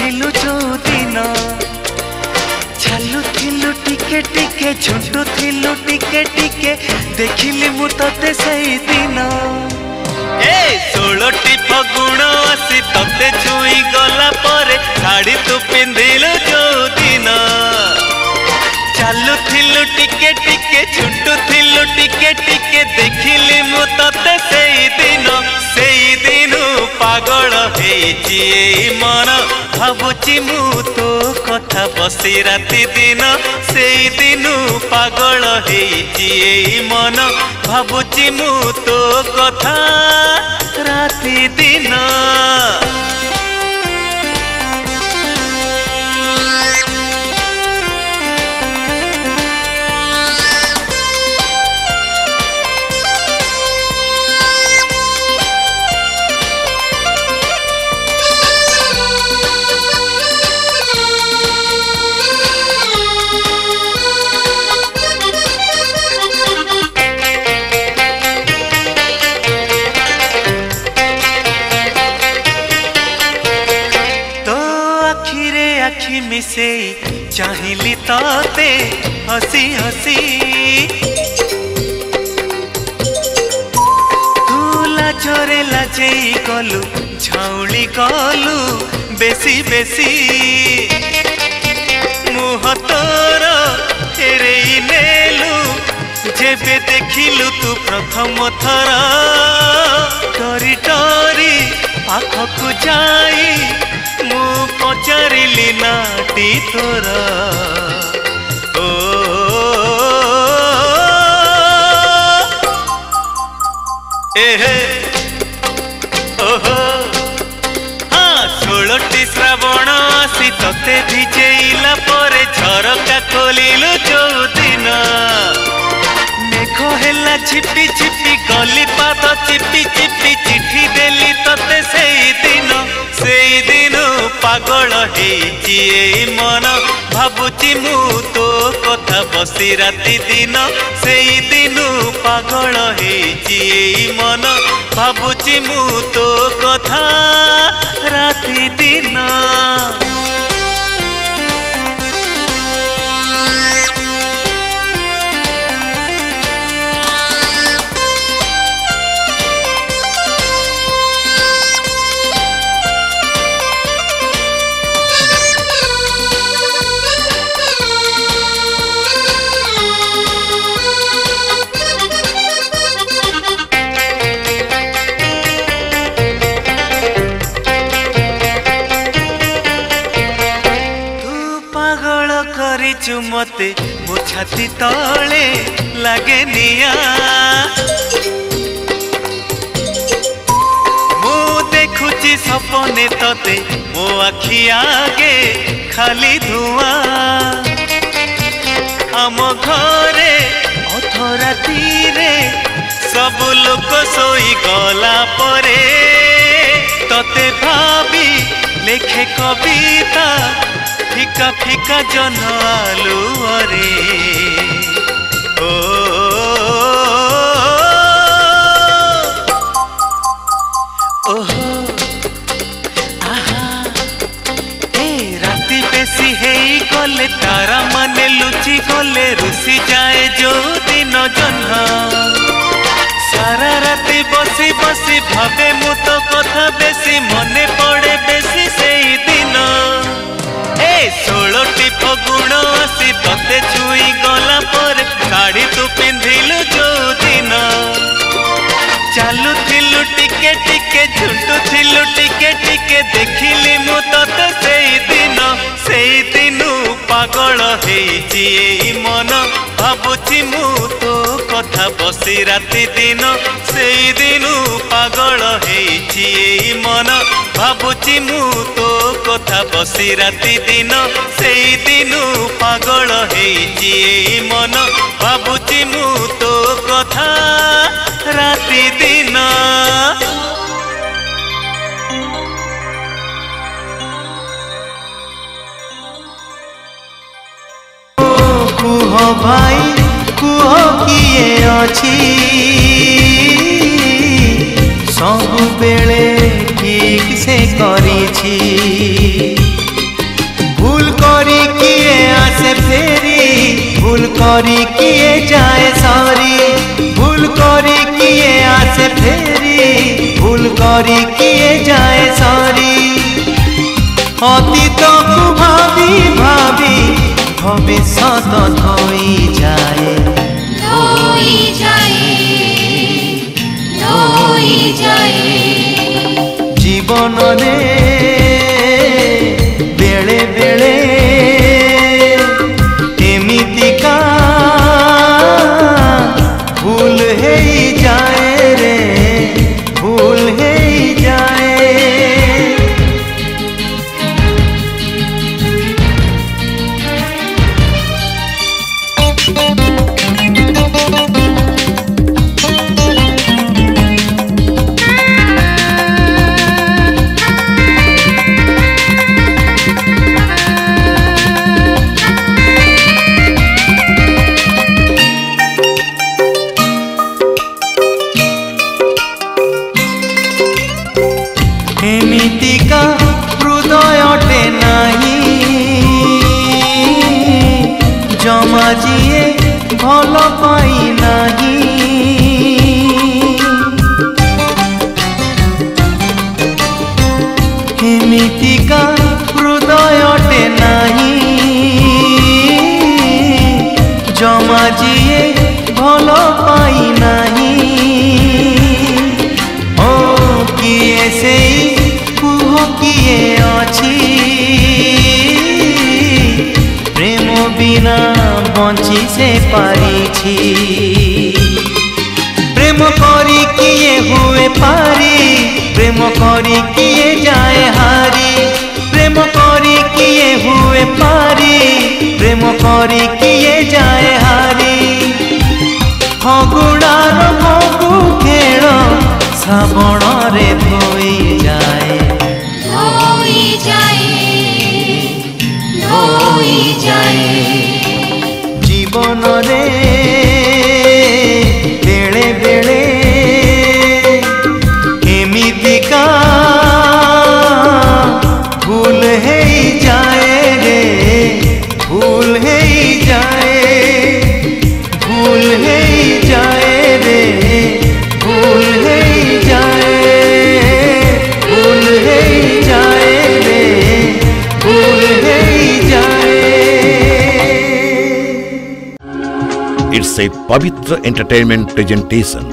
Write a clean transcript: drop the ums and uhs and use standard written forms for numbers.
पिंधिलु जो दिन चालुथिलु टिके टिके झुंटुथिलु टिके टिके देखिली मु तते सही दिन ए 16टी फगुण आसी तते छुई गला परे शाड़ी तू पिंधिलु जो दिन चालुथिलु टिके टिके झुंटुथिलु टिके टिके देखिली मु तते सही दिन पागल हेची मन भावुची मु तो कथा बसी राति दिन से दिन पागल हेची मन भावुची मु तो कथा राति दिन आखि मिसे चाहिली ताते हसी हसी तू लाजरे लाजे गलु झाउली गलु बेसी बेसी मुह तोर फेरे नेलु जेबे देखिलु तू प्रथम थर डरी डरी पाखकु जाई मु पचारिली नाटी तोर ओ एहे ओहो हाँ 16टी श्रावण आसी तते भिजेइला परे झरका खोलिलु जो दिन मेघ हेला छिपी छिपी गली पाद चिपी चिपी चिठी देली तते सेई दिन पागल हेची मन भावुची मु तो कथा बसी राति दिन सेई दिन पागल हेची मन भावुची मु तो कथा राति दिन मते मो छाती तले लागे निया मो देखुची सपने तते मो आखि आगे खाली धुआं आम घरे अधराती रे सब लोक सोई गला परे तते भाभी लेखे कविता फिका फिका जन आलुअरे ओ ओहो आहा ए राति बेसी हेई गले तारा माने लुचि गले रुसी जाए जो दिन जन्म सारा राति बसी बसी भावे मु तो कथा बेसी मने पड़े बेसी सेई दिन 16टी फगुण आसी तते छुई गला पर शाड़ी तू पिंधिलु जो दिन चालुथिलु टिके टिके झुंटुथिलु टिके टिके देखिली मु तते सेई दिन पागल हेची मन भावुची मु तो कथा बसी राति दिन सेई दिन पागल हेची मन भावुची मु तो कथा बसी राति दिन सेई दिन पागल हेची मन भावुची मु तो कथा राति दिन कुह भाई कुह किए अछि सब बेले ठीक से करिछि करी किए जाए सारी, भूल करी किए आसे फेरी, भूल करी किए जाए सारी। अतीत को भावी भावी भविष्यत धोई जाए, धोई जाए, धोई जाए। जीवन रे बेले बेले एमितिका भूल है जाए रे, भूल है जाए। एमितिका हृदयटे नाही जमा जिए भल पाई नाही। एमितिका हृदयटे नाही जमा जिए भल पाई नाही। ओ किए से कुह किए अछि प्रेम बिना बंची से पारिछि। प्रेम करी किए हुए पारी, प्रेम करी किए जाए हारी, प्रेम करी किए हुए पारी, प्रेम करी किए जाए हारी। फगुणार फगु खेल श्रावण रे धोई जाए, धोई जाए, धोई जाए। जीवन रे बेले बेले एमितिका भूल है जाए रे, भूल है जाए, भूल है जाए रे, भूल है जाए, भूल है जाए रे, भूल है जाए। It's a Pavitra Entertainment presentation.